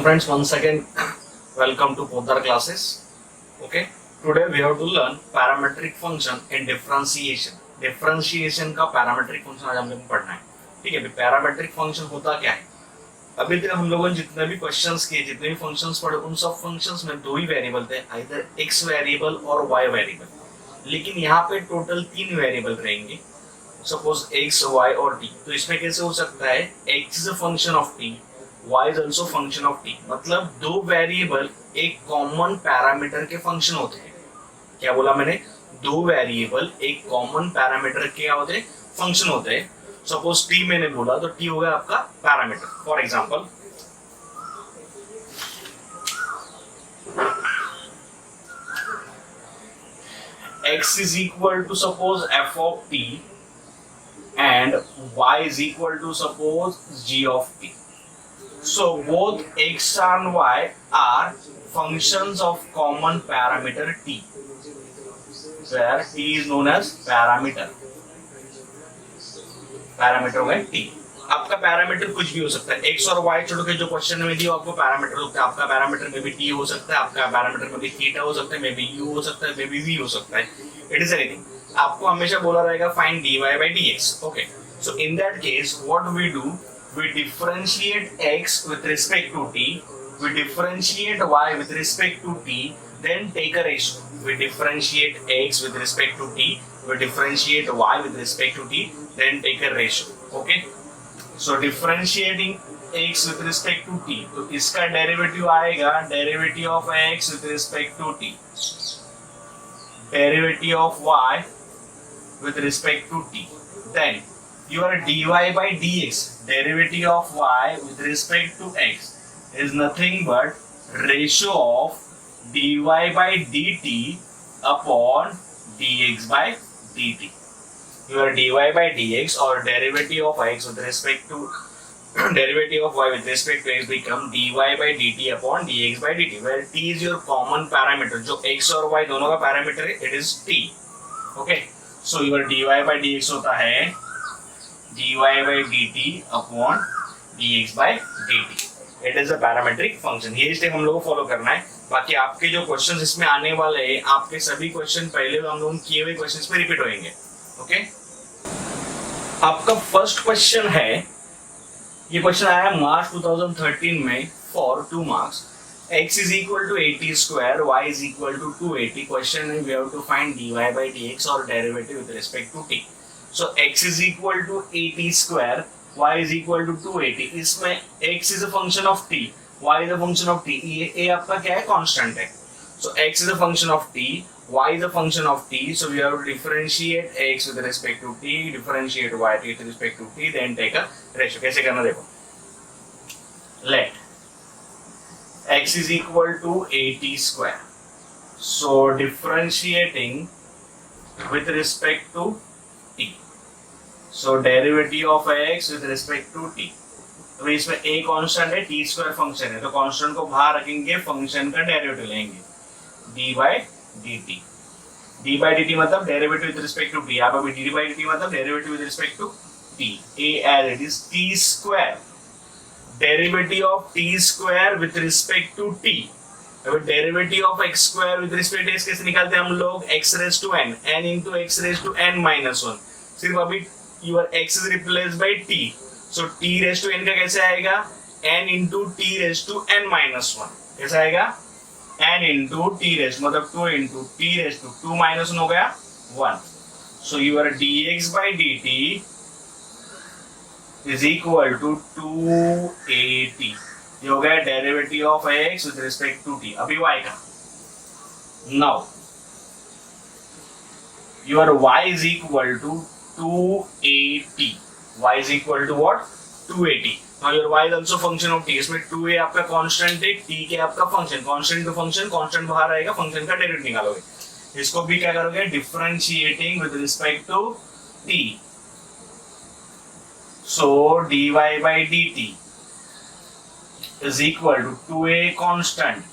friends, once again welcome to both our classes. Okay, today we have to learn parametric function and differentiation. Differentiation का parametric function आज हम लोग पढ़ना है. ठीक है, parametric function होता क्या है? अभी तक हम लोगों ने जितने भी क्वेश्चंस किए, जितने भी फंक्शंस पढ़े, उन सब फंक्शंस में दो ही वेरिएबल थे, आइदर x वेरिएबल और y वेरिएबल. लेकिन यहाँ पे टोटल तीन वेरिएबल रहेंगे, सपोज x, y और t. तो इसमें कैसे हो सकता है, x is a function of t, y is also function of t. मतलब दो वेरिएबल एक कॉमन पैरामीटर के फंक्शन होते हैं. क्या बोला मैंने? दो वेरिएबल एक कॉमन पैरामीटर के क्या होते हैं? फंक्शन होते हैं. सपोज t मैंने बोला तो t हो गया आपका parameter. For example x is equal to suppose f of t and y is equal to suppose g of t. So both x and y are functions of common parameter t, where t is known as parameter. Parameter हो गए t. आपका parameter कुछ भी हो सकता है. x और y छोड़ के जो क्वेश्चन में दिया आपको पैरामीटर होता है. आपका पैरामीटर में भी t हो सकता है, आपका पैरामीटर में भी थीटा हो सकता है, मे बी u हो सकता है, मे बी v हो सकता है. It is anything. आपको हमेशा बोला रहेगा find dy by dx. Okay, so in that case what we do, we differentiate x with respect to t, we differentiate y with respect to t, then take a ratio. We differentiate x with respect to t, we differentiate y with respect to t, then take a ratio. Okay, so differentiating x with respect to t, तो इसका derivative आएगा derivative of x with respect to t, derivative of y with respect to t, then your dy by dx, derivative of y with respect to x, is nothing but ratio of dy by dt upon dx by dt. Your dy by dx or derivative of x with respect to derivative of y with respect to x become dy by dt upon dx by dt, where t is your common parameter. जो x और y दोनों का parameter है, it is t. Okay, so your dy by dx होता है dy by dt upon dx by dt. It is a parametric function. ये step हम लोगों को फॉलो करना है. बाकी आपके जो क्वेश्चंस इसमें आने वाले हैं, आपके सभी क्वेश्चन पहले हम लोग किए हुए क्वेश्चंस में रिपीट होंगे. ओके, आपका फर्स्ट क्वेश्चन है, ये क्वेश्चन आया मार्च 2013 में for 2 marks. x is equal to 80 square, y is equal to 280. Question is we have to find dy by dx or derivative with respect to t. So x is equal to 80 square, y is equal to 280. इसमें x is a function of t, y is a function of t. ये आपका क्या है? Constant है. So x is a function of t, y is a function of t. So we have to differentiate x with respect to t, differentiate y with respect to t, then take a ratio. कैसे करना देखो. Let x is equal to 80 square. So differentiating with respect to t. So derivative of x with respect to t. तो इसमें a constant है, t square function है, तो constant को बाहर रखेंगे, फंक्शन का डेरिवेटिव लेंगे d by dt. d by dt मतलब derivative with respect to t. यहाँ पे d by dt मतलब derivative with respect to t. a as it is t square, derivative of t square with respect to t. अब derivative of x square with respect to x कैसे निकालते हैं हम लोग? x raised to n, n into x raised to n minus 1. सिर्फ अभी your x is replaced by t, so t raised to n का कैसे आएगा? n into t raised to n minus 1. कैसा आएगा? n into t raised मतलब 2 into t raised to 2 minus 1 हो गया 1. So your dx by dt is equal to 280. ये हो गया derivative of x with respect to t. अभी y का. Now your y is equal to 280. y is equal to what? 280. Now your y is also function of t. इसमें 2a आपका constant है, t के आपका function. Constant to function, constant बाहर आएगा, function का डेरिवेटिव निकालोगे. इसको भी क्या करोगे? Differentiating with respect to t. So dy by dt is equal to 2a constant,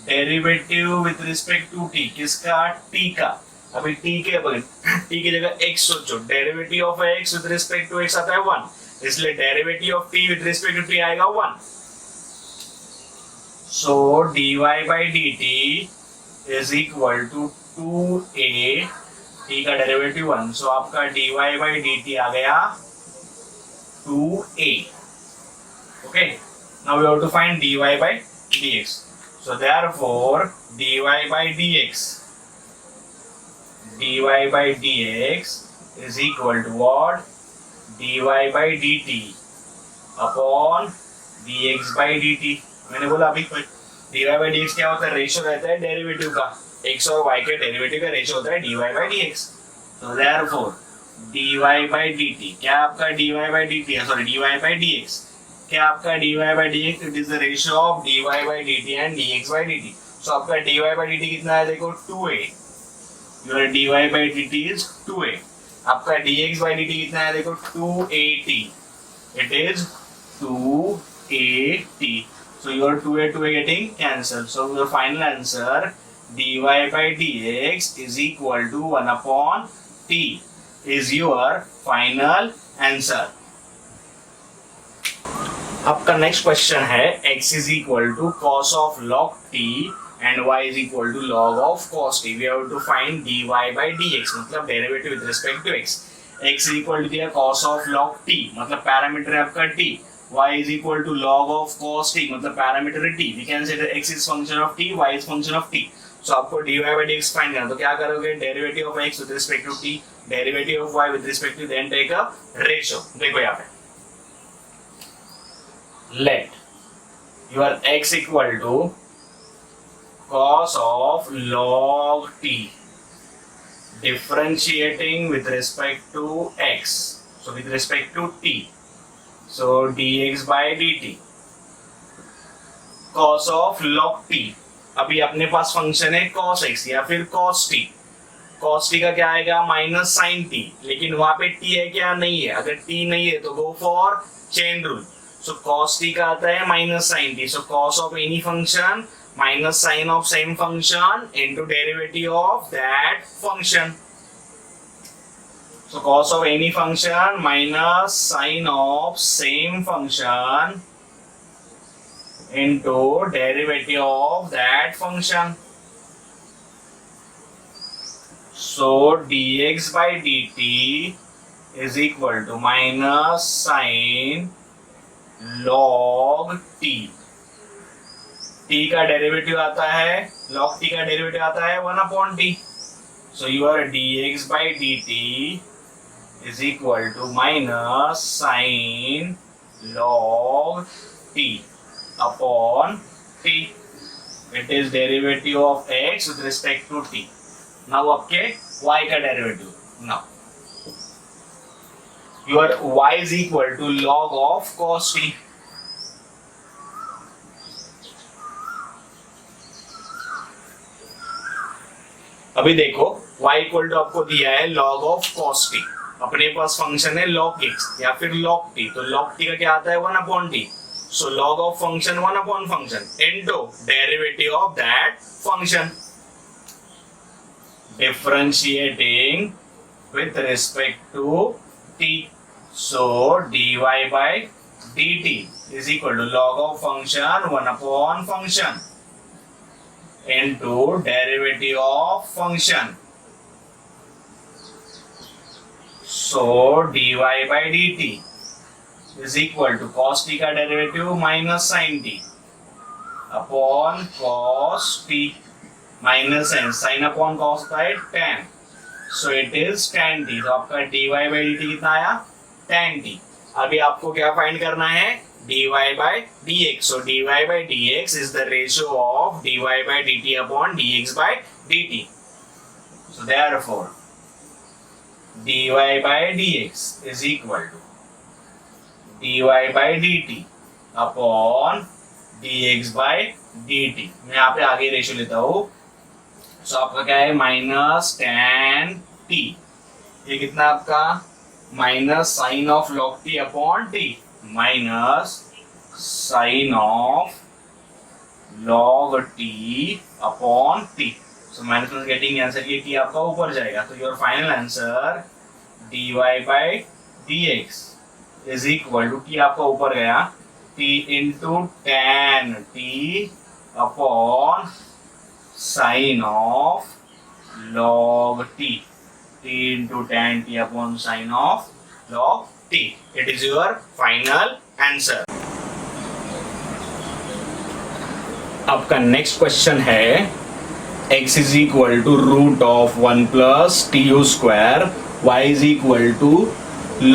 derivative with respect to t. किसका? t का. अभी t की जगह x सोचो, derivative of x with respect to x आता है 1, इसलिए derivative of t with respect to t आएगा 1. So dy by D T is equal to 2a, T का डेरिवेटिव 1, सो आपका dy बाई डी टी आ गया 2a. Okay, now we have to find dy by dx. So therefore dy by dx is equal to what? dy by dt upon dx by dt. मैंने बोला अभी dy by dx क्या होता है? Ratio रहता है डेरिवेटिव का, x और y के डेरिवेटिव का रेशियो होता है dy by dx. So therefore dy by dt क्या आपका dy by dt है, सॉरी dy by dx क्या आपका dy by dx, it is the ratio of dy by dt and dx by dt. सो आपका dy by dt कितना है देखो 2a, your dy by dt is 2a. आपका dx by dt कितना है देखो 2at, it is 2at. So your 2a getting cancelled. So your final answer dy by dx is equal to 1 upon t is your final answer. आपका next question है x is equal to cos of log t and y is equal to log of cos t. We have to find dy by dx, मतलब derivative with respect to x. x is equal to दिया cos of log t, मतलब parameter है आपका t. y is equal to log of cos t, मतलब parameter है t. We can say that x is function of t, y is function of t. So आपको dy by dx find करना, तो क्या करोगे? Derivative of x with respect to t, derivative of y with respect to, then take a ratio. देखो यहाँ पे let your x equal to cos of log t differentiating with respect to x, so with respect to t, so dx by dt cos of log t. अभी अपने पास function है cos x या फिर cos t. cos t का क्या आएगा? Minus sine t, लेकिन वहां पे t है क्या? नहीं है. अगर t नहीं है तो go for chain rule. So cos t का आता है minus sin t. So cos of any function minus sin of same function into derivative of that function. So cos of any function minus sin of same function into derivative of that function. So dx by dt is equal to minus sin log t. t का derivative आता है, log t का derivative आता है 1 upon t. So your dx by dt is equal to minus sin log t upon t. It is derivative of x with respect to t. Now आपके y का derivative. Now your y is equal to log of cos t. अभी देखो y equal to आपको दिया है log of cos t. अपने पास function है log x या फिर log t, तो log t का क्या आता है 1 upon t. So log of function 1 upon function into derivative of that function, differentiating with respect to t. So dy by dt is equal to log of function 1 upon function into derivative of function. So dy by dt is equal to cos t का derivative minus sin t upon cos t minus n, sin upon cos का है tan. So it is tan t. तो आपका dy by dt कितना आया? tan t. अभी आपको क्या फाइंड करना है? dy by dx. So dy by dx is the ratio of dy by dt upon dx by dt. So therefore dy by dx is equal to dy by dt upon dx by dt. मैं यहाँ पे आगे ratio लेता हूँ. So आपका क्या है? Minus tan t. ये कितना आपका? Minus sine of log t upon t, minus sine of log t upon t. So minus में गेटिंग आंसर, ये t आपका ऊपर जाएगा. तो your final answer dy by dx is equal to, t आपका ऊपर गया, t into tan t upon sine of log t, t into tan t upon sin of log t. It is your final answer. आपका next question है x is equal to root of 1 plus tu square, y is equal to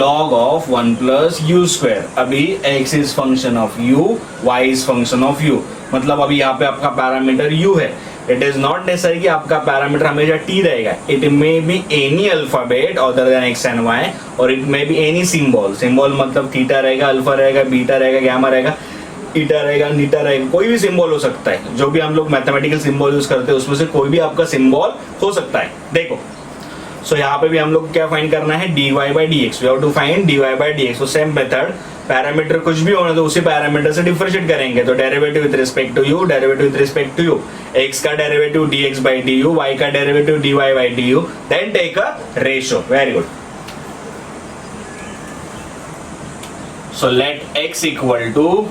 log of 1 plus u square. अभी x is function of u, y is function of u. मतलब अभी यहाँ पे आपका parameter u है. It is not necessary कि आपका parameter हमेशा टी रहेगा. It may be any alphabet other than x and y, और it may be any symbol. Symbol मतलब थीटा रहेगा, अल्फा रहेगा, बीटा रहेगा, गामा रहेगा, ईटा रहेगा, नीटा रहेगा, कोई भी सिंबल हो सकता है. जो भी हम लोग मैथमेटिकल सिंबल यूज करते हैं उसमें से कोई भी आपका सिंबल हो सकता है. देखो सो यहाँ पे भी हम लोग क्या फाइंड करना है, dy by dx. We have to find dy by dx. तो सेम मेथड, पैरामीटर कुछ भी होना तो उसी पैरामीटर से डिफरेंशिएट करेंगे. तो derivative with respect to u, derivative with respect to u, x का derivative dx by du, y का derivative dy by du, then take a ratio. Very good. So let x equal to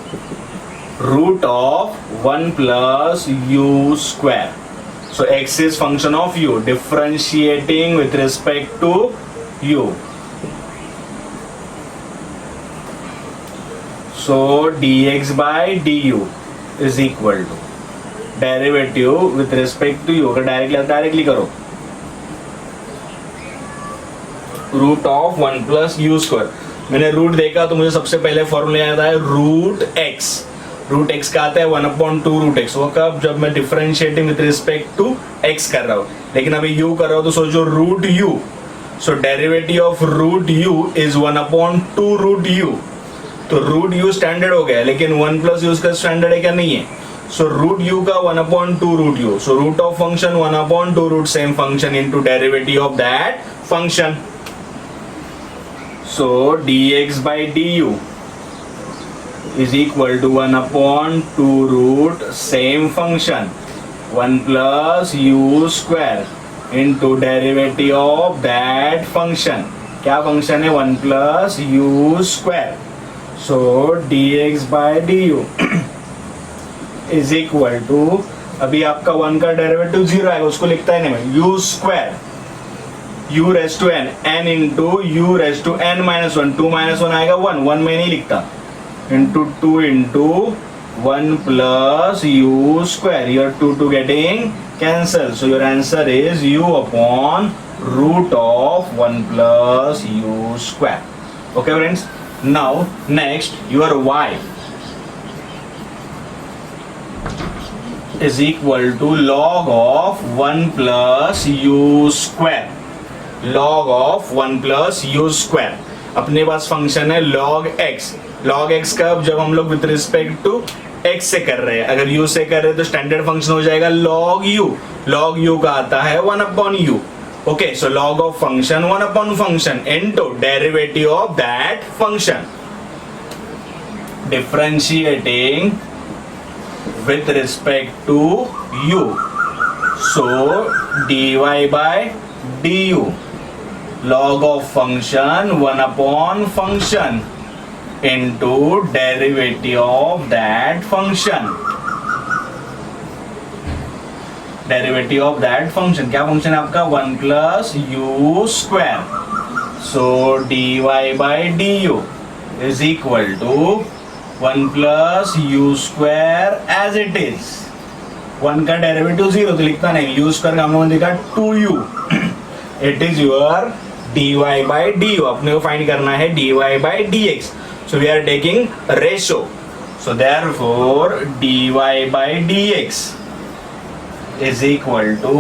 root of 1 plus u square. So x is function of u, differentiating with respect to u. So dx by du is equal to derivative with respect to u. अगर directly करो root of 1 plus u square. मैंने root देखा तो मुझे सबसे पहले formula याद आया रूट x. रूट एक्स का आता है 1/2 रूट एक्स. वो कब, जब मैं differentiating with respect to X कर रहा हूँ. लेकिन अभी यू कर रहा हूँ तो सोचो root U. So derivative of root U is 1/2 root U. तो रूट यू स्टैंडर्ड हो गया, लेकिन 1 प्लस यू का स्टैंडर्ड है क्या, नहीं है. सो रूट यू का 1/2 root U. So root of function 1/2 root same function into derivative of that function. So dx by du is equal to 1/2 root same function 1 plus u square into derivative of that function. क्या function है, 1 plus u square. So dx by du is equal to, अभी आपका 1 का derivative 0 आएगा, उसको लिखता है नहीं, u square u raised to n, n into u raised to n minus 1. 2 minus 1 आएगा 1, 1 में नहीं लिखता, into 2 into 1 plus u square. Your 2 getting cancelled. So your answer is u upon root of 1 plus u square. Okay friends. Now next your y is equal to log of 1 plus u square. Log of 1 plus u square. अपने पास function है log x. log x का जब हम लोग with respect to x से कर रहे हैं, अगर u से कर रहे हैं तो स्टैंडर्ड फंक्शन हो जाएगा log u. log u का आता है 1/u. Okay, so log of function 1/ function into derivative of that function. Differentiating with respect to u. So dy by du, log of function 1/ function into derivative of that function. Derivative of that function, क्या function है आपका, 1 plus u square. So dy by du is equal to 1 plus u square as it is. 1 का derivative 0 तो लिखता नहीं, u square का हम लोगों ने देखा 2u. It is your dy by du. अपने को फाइंड करना है dy by dx. So we are taking ratio. So therefore dy by dx is equal to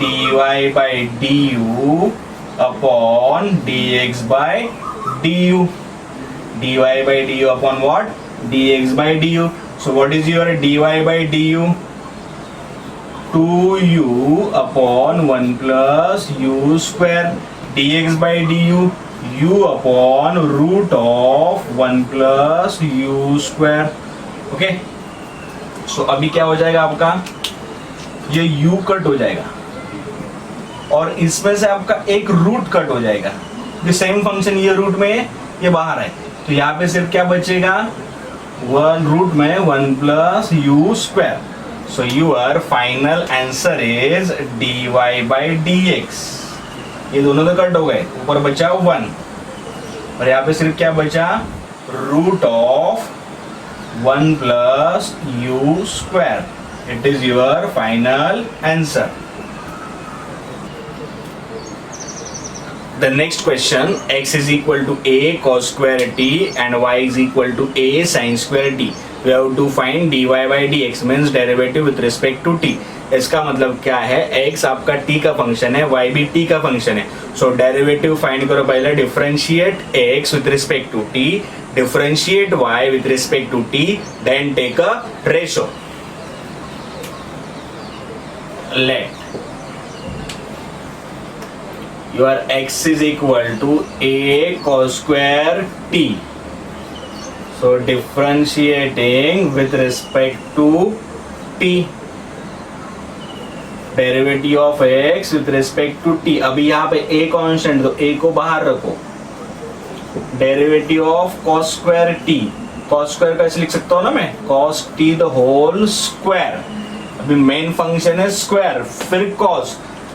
dy by du upon dx by du. dy by du upon what? Dx by du. So what is your dy by du? 2u upon 1 plus u square. Dx by du u upon root of 1 plus u square. Okay, सो अभी क्या हो जाएगा आपका, ये u cut हो जाएगा और इसमें से आपका एक रूट कट हो जाएगा. ये सेम फंक्शन ये रूट में है, ये बाहर है, तो यहाँ पे सिर्फ क्या बचेगा, वन रूट में 1 plus U square. So your final answer is dy/dx. ये दोनों तो कट हो गए, ऊपर बचा 1 और यहाँ पे सिर्फ क्या बचा, root of 1 plus U square. It is your final answer. The next question, x is equal to a cos square t and y is equal to a sin square t. We have to find dy/dx means derivative with respect to t. इसका मतलब क्या है, x आपका t का function है, y भी t का function है. सो डेरिवेटिव फाइंड करो. पहले differentiate x with respect to t, differentiate y with respect to t, then take a ratio. Let your x is equal to a cos square t. So differentiating with respect to t, derivative of x with respect to t. अभी यहाँ पे a constant, तो a को बाहर रखो. Derivative of cos square t, cos square कैसे लिख सकता हूँ ना मैं, cos t the whole square. अभी मेन फंक्शन है स्क्वायर, फिर cos,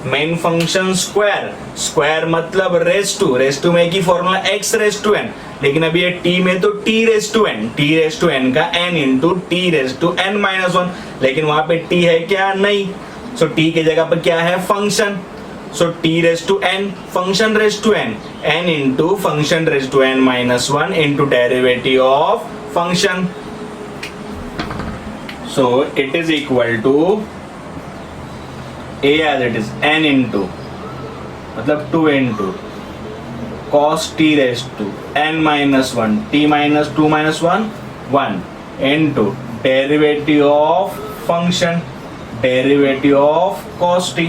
main function square, square मतलब रेस टू में की formula x raise to n, लेकिन अभी ये t में तो t रेस टू n का n into t raise to n minus 1, लेकिन वहां पे t है क्या, नहीं. सो t के जगह पर क्या है, function. So t raise to n, function raise to n, n into function raise to n minus 1 into derivative of function. So it is equal to a as it is n into मतलब 2 into cos t raised to n minus 1 t minus 2 minus 1 1 into derivative of function, derivative of cos t.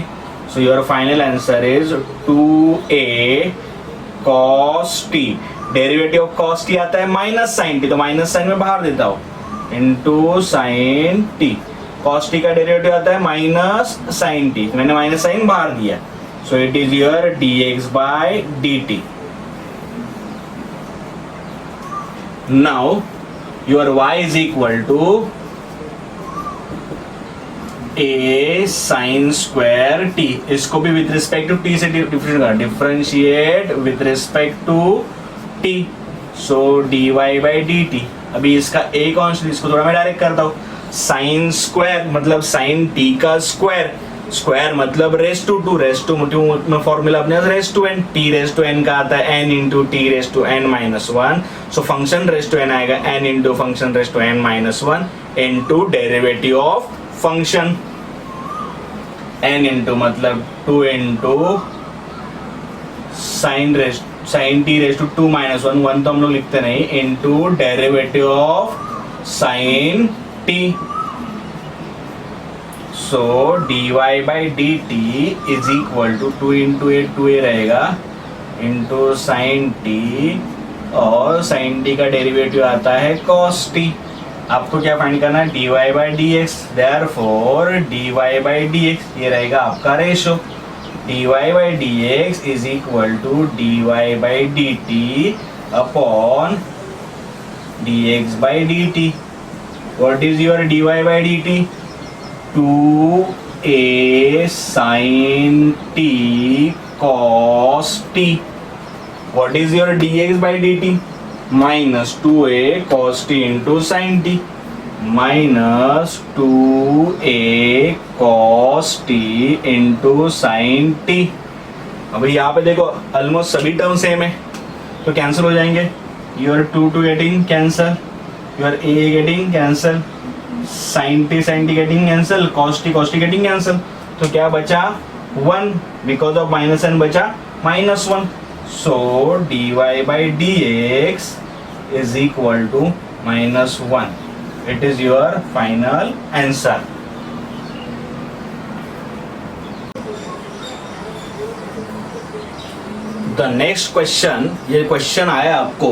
So your final answer is 2a cos t. Derivative of cos t आता है minus sine t, तो minus sine में बाहर देता हूं, into sine t. cos t का derivative आता है माइनस साइन t, मैंने माइनस साइन बाहर दिया. So it is your dx/dt. Now your y is equal to a sin square t. इसको भी विथ रिस्पेक्ट टू t से डिफरेंशिएट करना, differentiate with respect to t. So dy/dt. अभी इसका a constant, इसको थोड़ा मैं डायरेक्ट करता हूँ. साइन स्क्वायर मतलब साइन t का स्क्वायर, स्क्वायर मतलब रेस टू में फॉर्मूला अपने raise to n, t raise to n का आता है n into t raise to n minus 1. So function raise to n आएगा n into function raise to n minus 1 into derivative of function. n into मतलब 2 into sine t raise to 2 minus 1 तो हम लोग लिखते नहीं, into derivative of sign t. So dy/dt is equal to 2 into a, 2a रहेगा into sine t, और sign t का derivative आता है cos t. आपको क्या फाइंड करना है, dy/dx. Therefore dy/dx ये रहेगा आपका ratio. dy/dx is equal to dy/dt upon dx/dt. What is your dy/dt? 2a sin t cos t. What is your dx/dt? Minus 2a cos t into sin t. Minus 2a cos t into sin t. अभी यहाँ पे देखो almost सभी term same है, तो cancel हो जाएंगे. Your 2 getting cancel, your a getting cancel, sin t getting cancel, cos t getting cancel. तो क्या बचा 1, because of minus n बचा minus 1. So dy/dx is equal to minus 1. It is your final answer. The next question, ये question आया आपको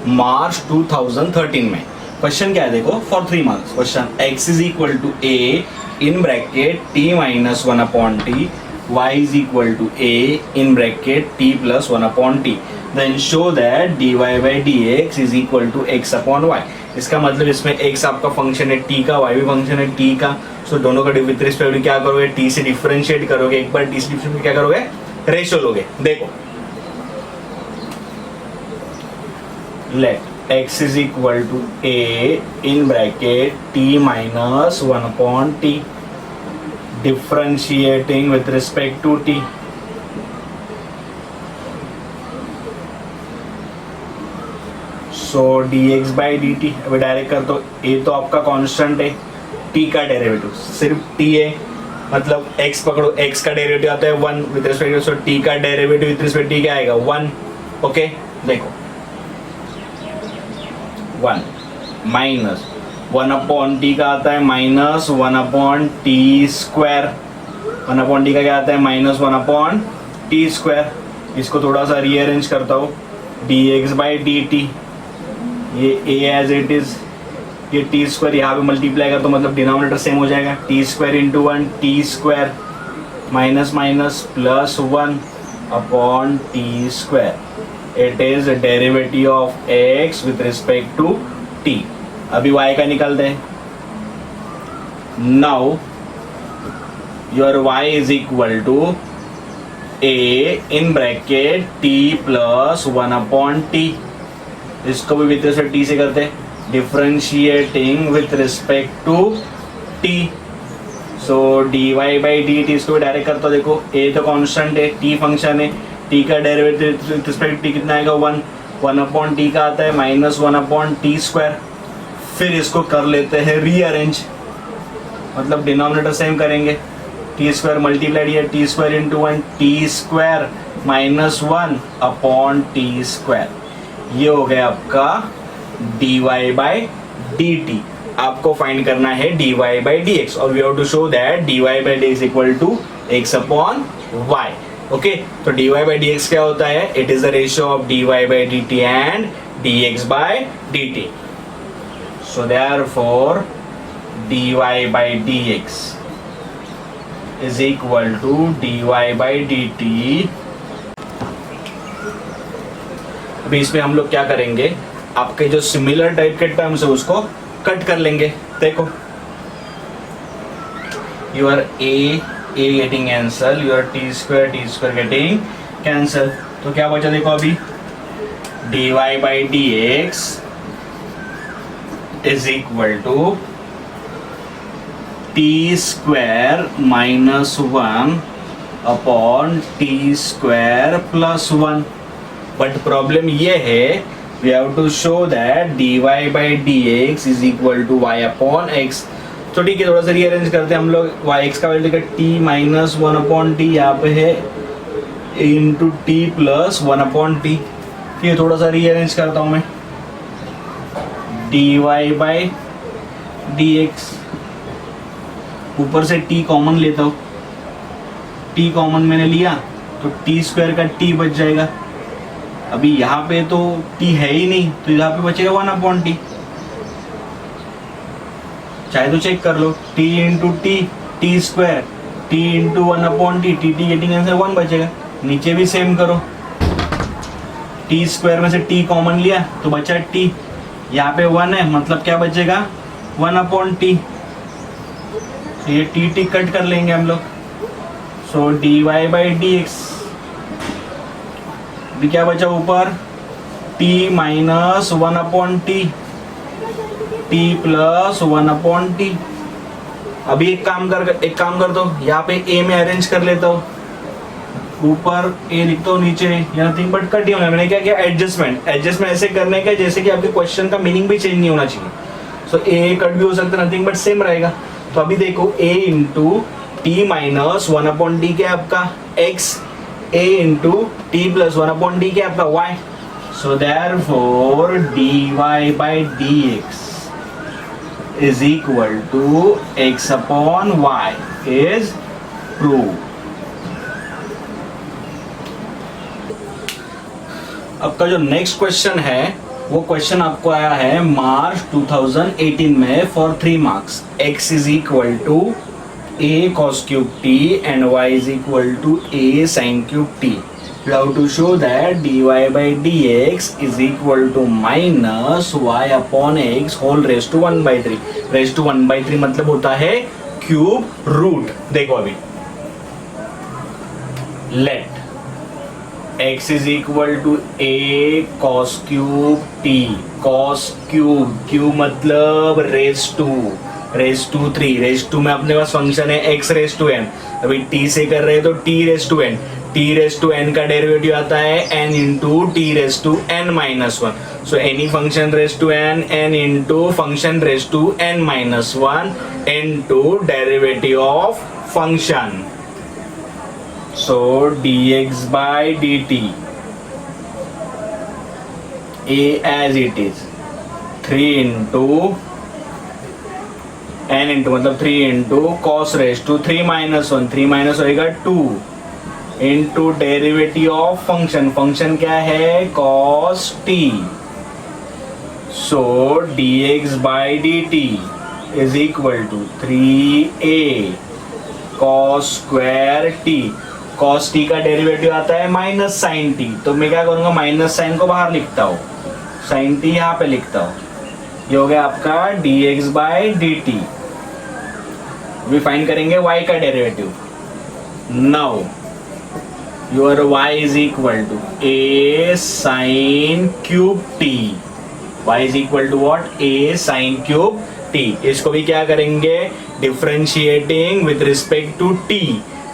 मार्च 2013 में. Question क्या है देखो, for 3 marks. Question x is equal to a in bracket t minus 1 upon t y is equal to a in bracket t plus 1 upon t, then show that dy by dx is equal to x upon y. इसका मतलब इसमें x आपका function है t का, y भी function है t का, सो दोनों का विथ रिस्पेक्ट टू क्या करोगे, t से डिफरेंशिएट करोगे, एक बार t से डिफरेंशिएट क्या करोगे, रेशियो लोगे. देखो let x is equal to a in bracket t minus 1 upon t, differentiating with respect to t. So dx by dt. अभी डायरेक्ट कर दो, a तो आपका कांस्टेंट है, t का डेरिवेटिव सिर्फ t है, मतलब x पकड़ो, x का डेरिवेटिव आता है 1 with respect to, so t का डेरिवेटिव विद रिस्पेक्ट t क्या आएगा 1. ओके देखो 1 माइनस 1 अपॉन टी का आता है minus 1 upon T square. 1 upon T का क्या आता है माइनस 1 अपॉन टी स्क्वायर. इसको थोड़ा सा रीअरेंज करता हूँ, dx बाई dt, ये a एज इट इज, ये टी स्क्वायर यहाँ पे मल्टीप्लाई कर तो मतलब डिनोमिनेटर सेम हो जाएगा, T square into 1 T square minus minus plus 1 upon T square. It is derivative of x with respect to t. अभी y का निकालते हैं. Now your y is equal to a in bracket t plus 1 upon t. इसको भी with respect t से करते हैं, differentiating with respect to t. So dy by dt, इसको भी डायरेक्ट करता हूं. देखो a तो कांस्टेंट है, t फंक्शन है, t का डेरिवेटिव विथ रिस्पेक्ट t कितना आएगा 1 अपॉन t का आता है माइनस 1 अपॉन टी स्क्वायर. फिर इसको कर लेते हैं रीअरेंज, मतलब डिनोमिनेटर सेम करेंगे, टी स्क्वायर मल्टीप्लाइड है T square into 1 T square minus 1 upon T square. ये हो गया आपका dy बाई dt. आपको फाइंड करना है dy बाई dx और we have to show that dy by dx equal to x upon y. Okay तो dy बाई dx क्या होता है, it is the ratio of dy by dt and dx by dt. So therefore dy by dx is equal to dy by dt. अभी इसमें हम लोग क्या करेंगे, आपके जो सिमिलर टाइप के टर्म्स है उसको कट कर लेंगे. देखो your a getting cancel, your t square getting cancel. तो क्या बचा देखो अभी, dy by dx is equal to t square minus 1 upon T square plus 1. But problem ये है, we have to show that dy by dx is equal to y upon x. तो ठीक है, थोड़ा सा रीअरेंज करते हैं हम लोग. yx का वैल्यू देखिए t माइनस 1 अपॉन टी, यहाँ पे है into T plus 1 upon T. ठीक है, थोड़ा सा रीअरेंज करता हूँ मैं. dy बाई dx, ऊपर से t कॉमन लेता हूँ, t कॉमन मैंने लिया तो टी स्क्वायर का t बच जाएगा. अभी यहाँ पे तो t है ही नहीं, तो यहाँ पे बचेगा 1 अपॉन टी. चाहे तो चेक कर लो, t into T square, t into 1 upon T, T getting answer 1 बचेगा. नीचे भी सेम करो, टी स्क्वायर में से t कॉमन लिया तो बचा t, यहाँ पे 1 है मतलब क्या बचेगा 1 अपॉन टी. ये टी कट कर लेंगे हम लोग. सो dy बाई dx भी क्या बचा ऊपर, t minus 1 upon T, t plus 1 upon T. अभी एक काम कर दो, यहाँ पे a में अरेंज कर लेता हूँ, ऊपर a लिखता हूँ, नीचे या नथिंग बट कट ही होना. मैंने क्या किया, एडजस्टमेंट ऐसे करने का जैसे कि आपके क्वेश्चन का मीनिंग भी चेंज नहीं होना चाहिए. सो a कट भी हो सकता है, नथिंग बट सेम रहेगा. तो अभी देखो a into T minus 1 upon T क्या आपका x, a into T plus 1 upon T क्या आपका y. So therefore dy by dx is equal to x upon y is true. आपका जो नेक्स्ट क्वेश्चन है वो क्वेश्चन आपको आया है मार्च 2018 में for 3 marks. x is equal to a cos cube t and y is equal to a sin cube t. You have to show that dy by dx is equal to minus y upon x whole raised to 1 by 3. Raised to 1 by 3 मतलब होता है cube root. देखो अभी let x is equal to a cos cube t. cos cube cube मतलब raised to 3. raised to में अपने पास function है x raised to n. अभी t से कर रहे हैं तो t raised to n. t raised to n का डेरिवेटिव आता है n into t raised to n minus 1. So any function raised to n into function raised to n minus 1 into derivative of function. So dx by dt a as it is 3 into n into मतलब 3 into cos raised to 3 minus 1. 3 minus होएगा 2 into derivative of function. function क्या है cos t. So dx by dt is equal to 3a cos square t. cos t का derivative आता है minus sine T. तो मैं क्या करूंगा माइनस साइन को बाहर लिखता हूँ, साइन टी यहाँ पे लिखता हूँ. ये हो गया आपका dx बाय dt. अभी फाइंड करेंगे y का derivative. Now your y is equal to a sine cube t. y is equal to what a sine cube t. इसको भी क्या करेंगे differentiating with respect to t.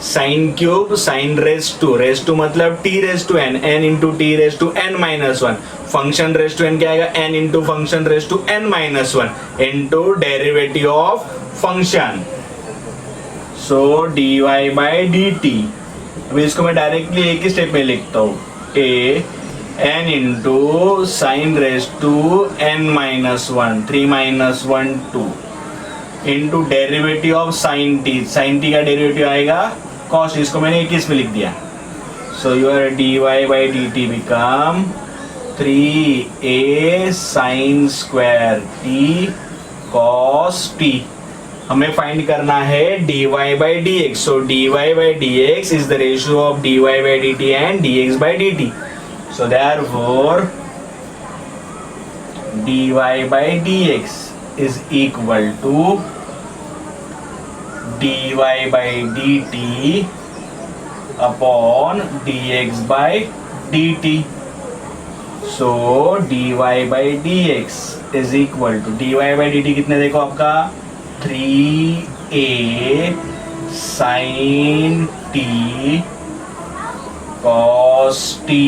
Sine cube sine raise to मतलब t raise to n. n into t raise to n minus 1. Function raise to n क्या आएगा n into function raise to n minus 1 into derivative of function. So dy by dt. अभी इसको मैं directly एक ही step में लिखता हूँ a n into sine raise to n minus 1 3 minus 1 2 into derivative of sine t. Sine t का derivative आएगा cos. इसको मैंने 21 में लिख दिया. So your dy by D t become 3a sine square t cos t. हमें find करना है dy by dx. So dy by dx is the ratio of dy by dt and dx by dt. So therefore dy by dx is equal to dy by dt upon dx by dt. So dy by dx is equal to dy by dt कितने देखो आपका 3a sin t cos t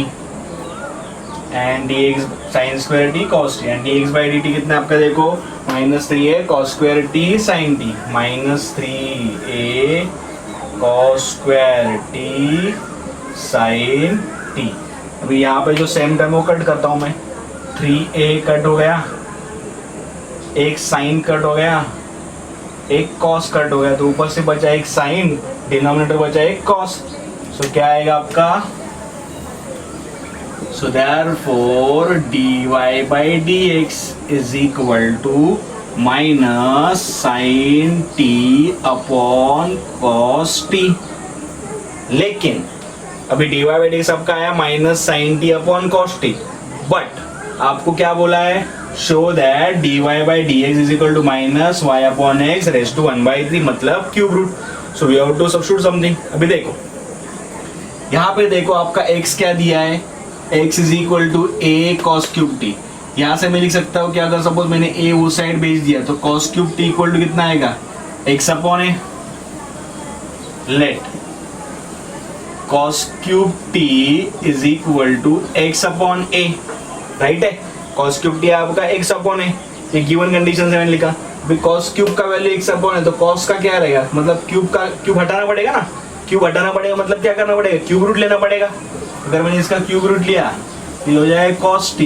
and dx sin square t cos t and dx by dt कितना आपका देखो minus 3a cos square t sin t minus 3a cos square t sin t. अभी यहाँ पे जो सेम टर्म वो cut करता हूँ मैं. 3a कट हो गया, एक साइन कट हो गया, एक cos कट हो गया. तो ऊपर से बचा एक साइन, डिनोमिनेटर बचा एक cos. सो क्या आएगा आपका So therefore dy by dx is equal to minus sin t upon cos t. लेकिन अभी dy by dx आपका आया minus sine t upon cos t. But आपको क्या बोला है show that dy by dx is equal to minus y upon x raised to 1 by 3 मतलब cube root. So we have to substitute something. अभी देखो यहाँ पे देखो आपका x क्या दिया है x is equal to a cos cube t. यहाँ से मैं लिख सकता हूँ कि अगर सपोज मैंने a उस साइड भेज दिया तो cos cube t equal to कितना आएगा x upon a. Let cos cube t is equal to x upon a. Right है. cos क्यूब t आपका x अपॉन a. ये गिवन कंडीशन से मैंने लिखा. cos क्यूब का वैल्यू x अपॉन है तो cos का क्या रहेगा मतलब क्यूब हटाना पड़ेगा ना. क्यूब हटाना पड़ेगा मतलब क्या करना पड़ेगा क्यूब रूट लेना पड़ेगा. अगर मैंने इसका क्यूब रूट लिया तो हो जाएगा cos t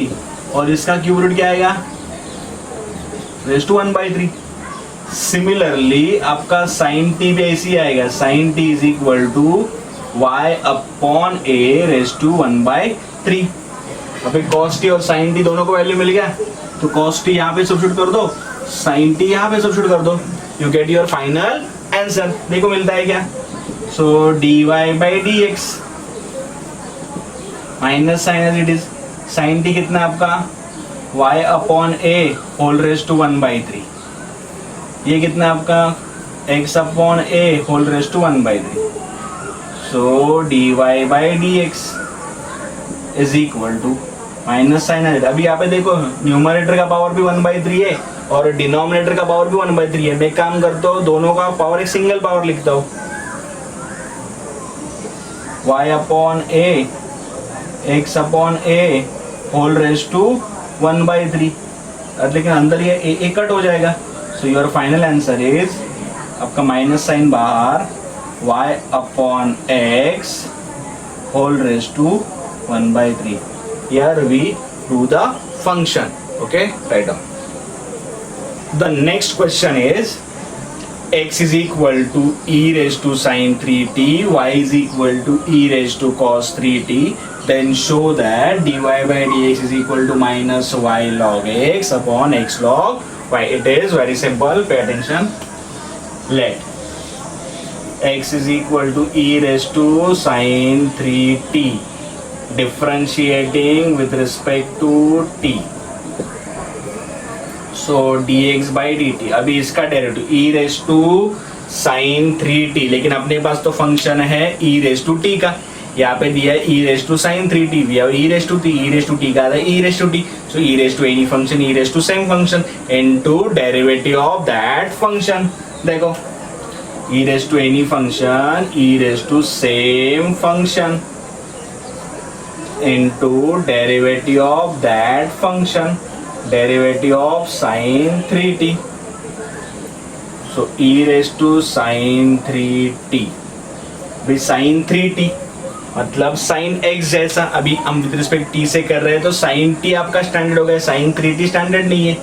और इसका क्यूब रूट क्या आएगा रेज़ टू 1 by 3. सिमिलरली आपका sin t भी ऐसे ही आएगा. sin t is equal to y upon a raise to 1 by 3. अभी cos t और sin t दोनों को वैल्यू मिल गया तो cos t यहाँ पे सब्स्टिट्यूट कर दो, sin t यहाँ पे सब्स्टिट्यूट कर दो. You get your final answer देखो मिलता है क्या. So dy by d x minus sine as it is. Sine t कितना है आपका y upon a whole raise to 1/3. ये कितना है आपका x upon a whole raise to 1/3. So dy by d x is equal to minus sine as. अभी यहाँ पे देखो न्यूमरेटर का पावर भी 1/3 है और डिनोमिनेटर का पावर भी 1/3 है. मैं एक काम करता हूँ दोनों का पावर एक सिंगल पावर लिखता हूँ. y upon a x upon a whole raise to 1/3. लेकिन अंदर ये ए कट हो जाएगा. So your final answer is आपका माइनस साइन बाहर y upon x whole raise to 1/3. Here we do the function. Okay, write down. The next question is x is equal to e raised to sin 3t, y is equal to e raised to cos 3t. Then show that dy by dx is equal to minus y log x upon x log y. It is very simple. Pay attention. Let x is equal to e raised to sin 3t. Differentiating with respect to t. So dx by dt. अभी इसका derivative e raise to sine 3t, लेकिन अपने पास तो function है e raise to t का. यहाँ पे दिया है e raise to sine 3t, we have e raise to t. e raise to t का आता है e raise to t. So e raise to any function e raise to same function into derivative of that function. देखो e raise to any function e raise to same function into derivative of that function, derivative of sin 3t. So e raised to sin 3t. भी sin 3t मतलब sin x जैसा. अभी हम with respect t से कर रहे हैं तो sin t आपका स्टैंडर्ड हो गया, sin 3t स्टैंडर्ड नहीं है.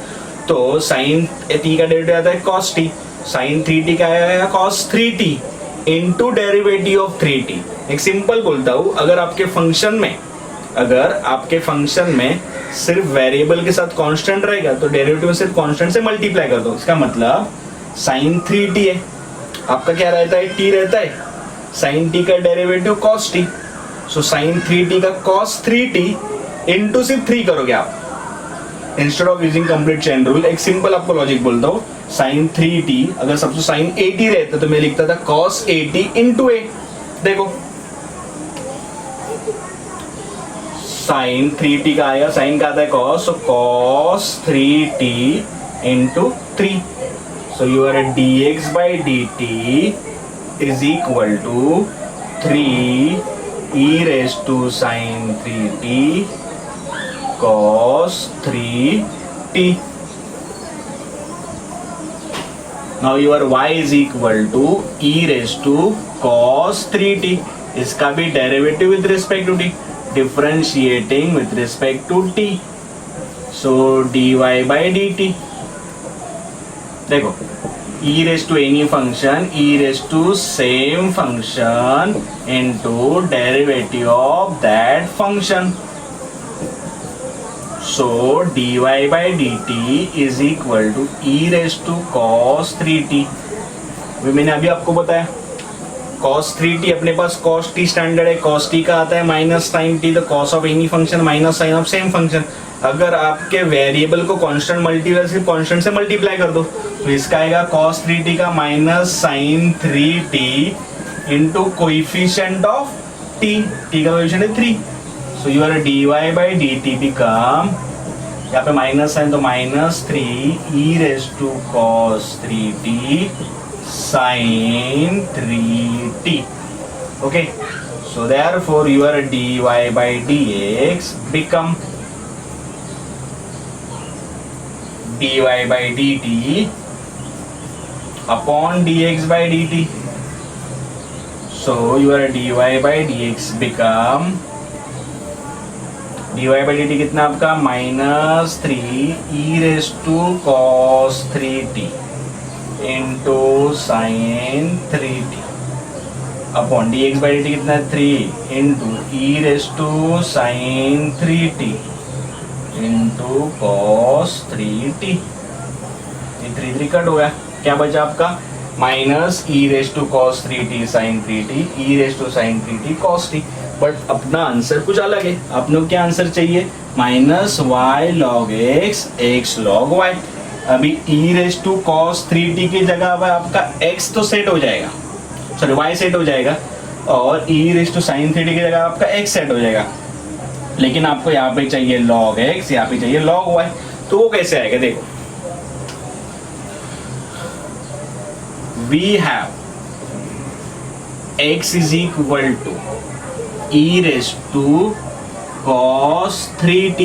तो sin t का डेरिवेटिव आता है cos t. sin 3t का आएगा cos 3t into derivative of 3t. एक सिंपल बोलता हूँ, अगर आपके फंक्शन में सिर्फ वेरिएबल के साथ कांस्टेंट रहेगा तो डेरिवेटिव में सिर्फ कांस्टेंट से मल्टीप्लाई कर दो. इसका मतलब sin 3t है, आपका क्या रहता है t रहता है. sin t का डेरिवेटिव cos t. सो sin 3t का cos 3t इनटू सिर्फ 3 करोगे आप instead of using complete chain rule. एक सिंपल आपको लॉजिक बोलता हूँ. sin 3t अगर सबसे sin 80 रहता तो मैं लिखता था cos 80 इनटू a. देखो साइन 3t का आया, साइन का आता है cos, so cos 3t into 3. So your dx by dt is equal to 3 e raised to sin 3t cos 3t. Now your y is equal to e raised to cos 3t. इसका भी derivative with respect to t, differentiating with respect to t. So dy by dt. देखो e raised to any function e raised to same function into derivative of that function. So dy by dt is equal to e raised to cos 3t. मैंने अभी आपको बताया cos 3t अपने पास cos t standard है. cos t का आता है minus sine t. The cos of any function minus sine of same function. अगर आपके वेरिएबल को कांस्टेंट मल्टीप्लाई सिर्फ कांस्टेंट से मल्टीप्लाई कर दो तो इसका आएगा cos 3t का minus sine 3t into coefficient of t. t का कोएफिशिएंट है 3. So your dy by dt become, यहाँ पे माइनस साइन तो minus 3 e raise to cos 3t sin 3t. Okay, so therefore your dy by dx become dy by dt upon dx by dt. So your dy by dx become dy by dt कितना आपका minus 3 e raise to cos 3t into sin 3t upon dx by dt कितना है 3 into e raised to sin 3t into cos 3t. ये 3 3 cut हो गया. क्या बचा आपका minus e raise to cos 3t sine 3t e raise to sine 3t cos t। But अपना answer कुछ अलग है, आपने क्या आंसर चाहिए, minus y log x x log y. अभी e raise to cos 3t की जगह पर आपका x तो सेट हो जाएगा, सॉरी y सेट हो जाएगा, और ई रेस टू साइन 3t की जगह आपका x सेट हो जाएगा। लेकिन आपको यहाँ पे चाहिए log x, यहाँ पे चाहिए log y, तो वो कैसे आएगा देखो। We have x is equal to e raised to cos 3t.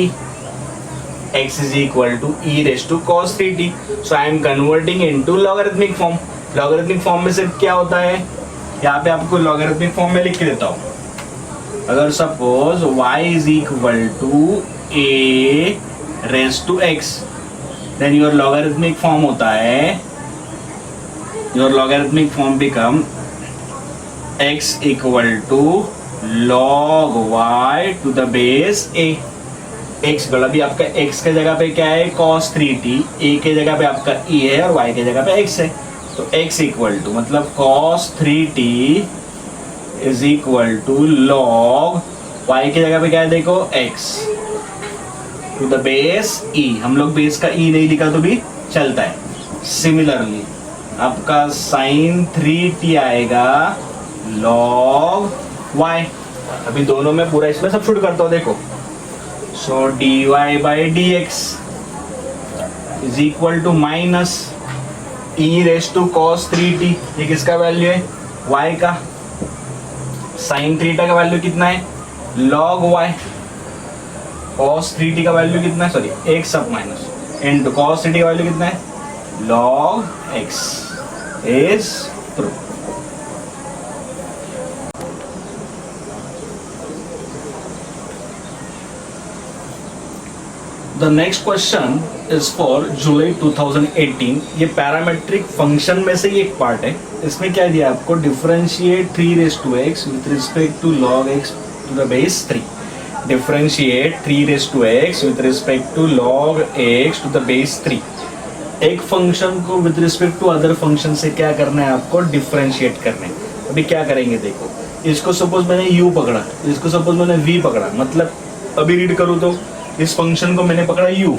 X is equal to e raised to cos 3t. So I am converting into logarithmic form. Logarithmic form में से क्या होता है, यहाँ पे आपको logarithmic form में लिख के देता हूँ। अगर suppose y is equal to a raised to x, then your logarithmic form होता है, your logarithmic form become x equal to log y to the base a। x बड़ा भी आपका x के जगह पे क्या है cos 3t, a के जगह पे आपका e है और y के जगह पे x है, तो x equal to मतलब cos 3t is equal to log y के जगह पे क्या है देखो x to the base e। हम लोग बेस का e नहीं लिखा तो भी चलता है। सिमिलरली आपका sin 3t आएगा log y। अभी दोनों में पूरा इसमें सब्स्टिट्यूट करता हूँ देखो। So dy by dx is equal to minus e raise to cos 3t, ये किसका वैल्यू है y का, sin 3t का वैल्यू कितना है log y, cos 3t का वैल्यू कितना है, सॉरी x सब माइनस, इनटू cos 3t का वैल्यू कितना है log x is true। The next question is for जुलाई 2018। ये पैरामेट्रिक फंक्शन में से ही एक पार्ट है। इसमें क्या दिया आपको, differentiate 3 raise to x with respect to log x to the base 3। Differentiate 3 raise to x with respect to log x to the base 3। एक फंक्शन को with respect to other function से क्या करना है आपको, डिफरेंशिएट करना है। अभी क्या करेंगे देखो, इसको सपोज मैंने u पकड़ा, इसको सपोज मैंने v पकड़ा, मतलब अभी रीड करूँ तो इस फंक्शन को मैंने पकड़ा u,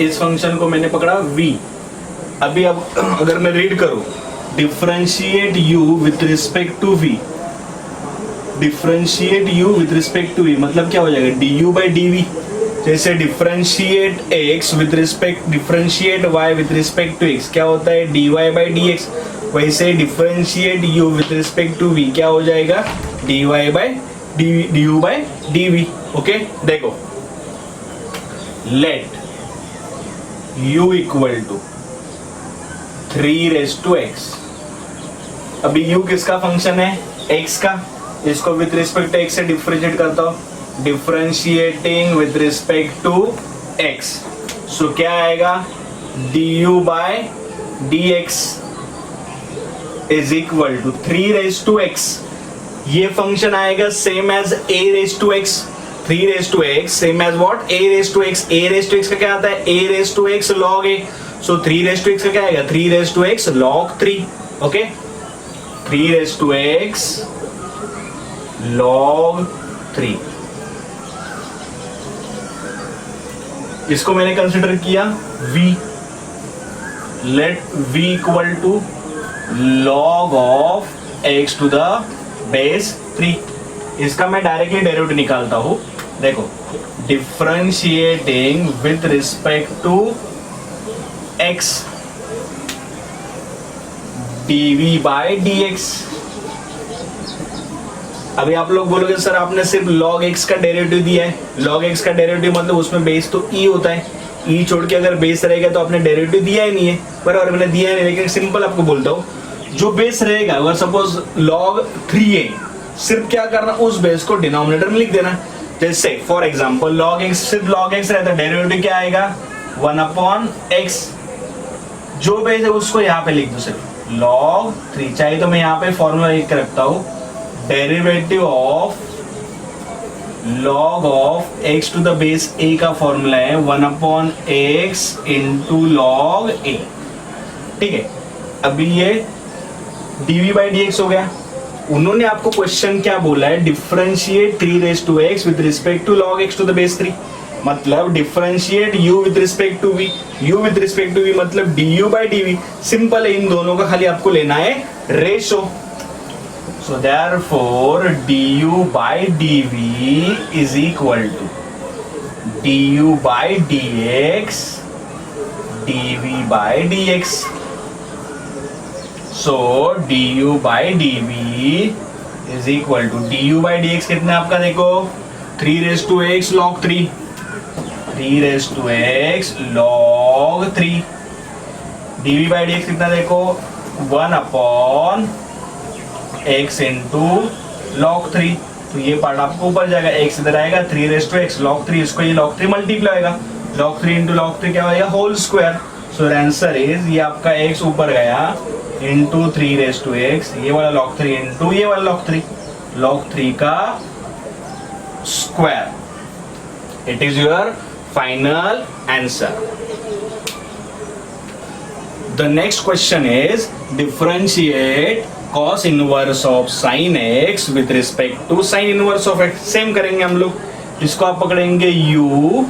इस फंक्शन को मैंने पकड़ा v। अभी अब अगर मैं रीड करूं differentiate u with respect to v, differentiate u with respect to v मतलब क्या हो जाएगा du बाई dv। जैसे differentiate x with respect, differentiate y with respect to x क्या होता है dy बाई dx, वैसे differentiate u with respect to v क्या हो जाएगा dy by du by dv। Okay देखो, let u equal to 3 raise to x। अभी u किसका फंक्शन है x का, इसको विथ रिस्पेक्ट टू x से डिफरेंशिएट करता हूं, differentiating with respect to x, so क्या आएगा du by dx is equal to 3 raise to x। ये फंक्शन आएगा same as a raise to x, 3 raise to x same as what a raise to x। a raise to x का क्या आता है a raise to x log a, so 3 raise to x का क्या आएगा 3 raise to x log 3। Okay 3 raise to x log 3, इसको मैंने consider किया v, let v equal to log of x to the base 3। इसका मैं directly derivative निकालता हूं देखो, differentiating with respect to x dv by dx। अभी आप लोग बोलोगे सर आपने सिर्फ log x का डेरिवेटिव दिया है, log x का डेरिवेटिव मतलब उसमें बेस तो e होता है, e छोड़ के अगर बेस रहेगा तो आपने डेरिवेटिव दिया ही नहीं है, बराबर मैंने दिया ही नहीं। लेकिन सिंपल आपको बोलता हूँ, जो बेस रहेगा अगर सपोज log 3 है, सिर्फ क्या करना उस बेस को डिनोमिनेटर में लिख देना। जैसे फॉर एग्जांपल log x, सिर्फ log x रहता है, डेरिवेटिव क्या आएगा 1 अपॉन x, जो बेस है उसको यहाँ पे लिख दो सिर्फ log 3। चाहिए तो मैं यहाँ पे फॉर्मूला लिख के रखता हूँ, derivative of log of x to the base a का फॉर्मूला है 1 upon x into log a। ठीक है, अभी ये dv by dx हो गया। उन्होंने आपको क्वेश्चन क्या बोला है, differentiate 3 with respect to log x to the base 3, मतलब differentiate u with respect to v, u with respect to v मतलब du by dv। सिंपल है, इन दोनों का खाली आपको लेना है ratio. So therefore du by dv is equal to du by dx dv by dx। So du by dv is equal to du by dx कितना आपका देखो 3 log 3, 3 log 3। dv by dx कितना देखो 1 upon x into log 3। तो ये part आपको ऊपर जाएगा, x इधर आएगा 3 log 3, इसको ये log 3 मल्टीप्लाई होगा, log 3 into log 3 क्या होगा whole square. So answer is ये आपका x ऊपर गया इंटू 3 ये वाला log 3 इंटू ये वाला log 3 का square. It is your final answer. The next question is differentiate cos inverse of sin x with respect to sin inverse of x। Same करेंगे हम लोग, इसको आप पकड़ेंगे u,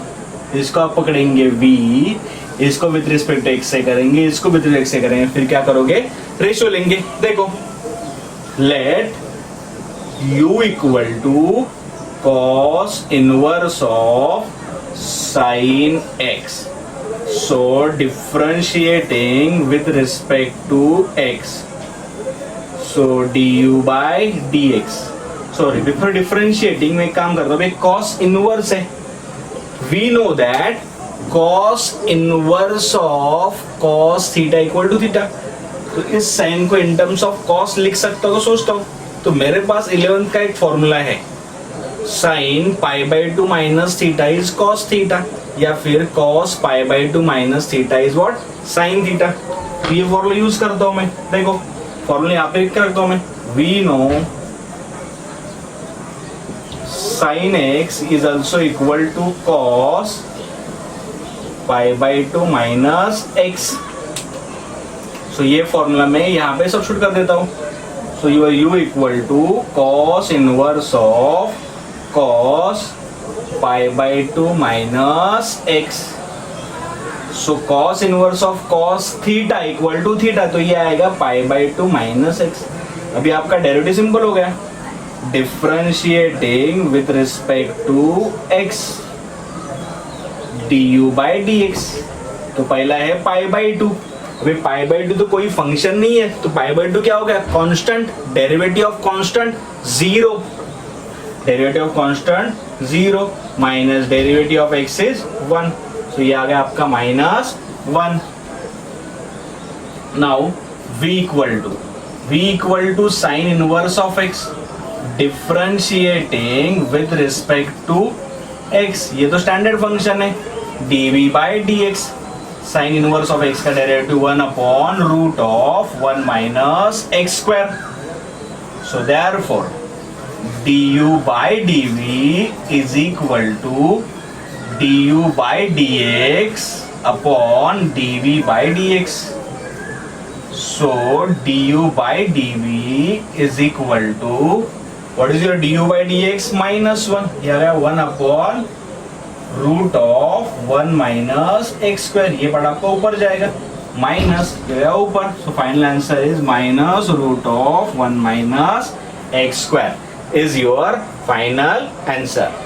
इसको आप पकड़ेंगे v, इसको विद रिस्पेक्ट x से करेंगे, इसको विद रिस्पेक्ट से करेंगे, फिर क्या करोगे रेशियो लेंगे। देखो let u equal to cos inverse of sin x। so differentiating with respect to x, so du by dx। Sorry, before differentiating में एक काम करता हूँ, cos इनवर्स है, we know that cos inverse of cos theta equal to theta. तो इस sign को in terms of cos लिख सकता हूँ, सोचता हूँ, तो मेरे पास 11th का एक फॉर्मूला है, sin π/2 minus theta is cos theta, या फिर cos π/2 minus theta is what sin theta. तो ये फॉर्मूला यूज करता हूँ मैं। देखो फॉर्मूला यहाँ पे लिख कर रखता हूँ मैं, we know sin x is also equal to cos π/2 minus x। So ये फॉर्मूला मैं यहाँ पे सब्स्टिट्यूट कर देता हूँ। So u equal to cos inverse of cos π/2 minus x। So cos inverse of cos theta equal to theta, तो ये आएगा π/2 माइनस x। अभी आपका डेरिवेटिव सिंपल हो गया, differentiating with respect to x du by dx। तो पहला है π/2, अभी π/2 तो कोई फंक्शन नहीं है, तो π/2 क्या हो गया constant, derivative of constant 0, derivative of constant 0 minus derivative of x is 1। तो ये आ गया आपका -1। Now v equal to sine inverse of x, differentiating with respect to x, ये तो स्टैंडर्ड फंक्शन है, dv by dx। Sine inverse of x का derivative 1 upon root of 1 minus x square. So therefore du by dv is equal to du by dx upon dv by dx। So du by dv is equal to what is your du by dx -1, ये आ गया 1 upon root of 1 minus x square. ये part आपका ऊपर जाएगा, minus गया ऊपर। So final answer is minus root of 1 minus x square is your final answer.